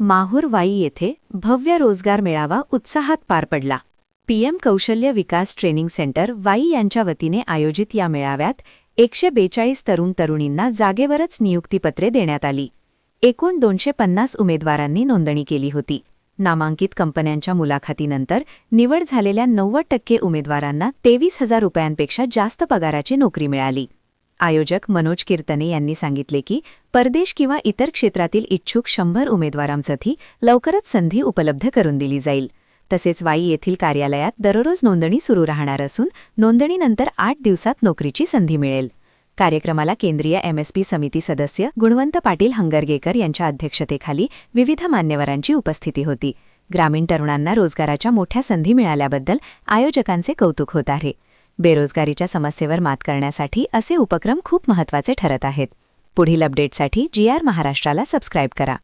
माहूर वाई येथे भव्य रोजगार मेळावा उत्साहात पार पडला. पीएम कौशल्य विकास ट्रेनिंग सेंटर वाई यांच्या वतीने आयोजित या मेळाव्यात 142 तरुण-तरुणींना जागेवरच नियुक्तीपत्रे देण्यात आली. एकूण 250 उमेदवारांनी नोंदणी केली होती. नामांकित कंपन्यांच्या मुलाखतीनंतर निवड झालेल्या 90% उमेदवारांना 23,000 रुपयांपेक्षा जास्त पगाराची नोकरी मिळाली. आयोजक मनोज कीर्तने यांनी सांगितले की परदेश किंवा इतर क्षेत्रातील इच्छुक 100 उमेदवारांसाठी लवकरच संधी उपलब्ध करून दिली जाईल. तसेच वाई येथील कार्यालयात दररोज नोंदणी सुरू राहणार असून नोंदणीनंतर 8 दिवसात नोकरीची संधी मिळेल. कार्यक्रमाला केंद्रीय एमएसपी समिती सदस्य गुणवंत पाटील हंगरगेकर यांच्या अध्यक्षतेखाली विविध मान्यवरांची उपस्थिती होती. ग्रामीण तरुणांना रोजगाराच्या मोठ्या संधी मिळाल्याबद्दल आयोजकांचे कौतुक होत आहे. बेरोजगारीच्या समस्येवर मात करण्यासाठी असे उपक्रम खूप महत्त्वाचे ठरत आहेत. पुढील अपडेटसाठी GR महाराष्ट्राला सबस्क्राईब करा.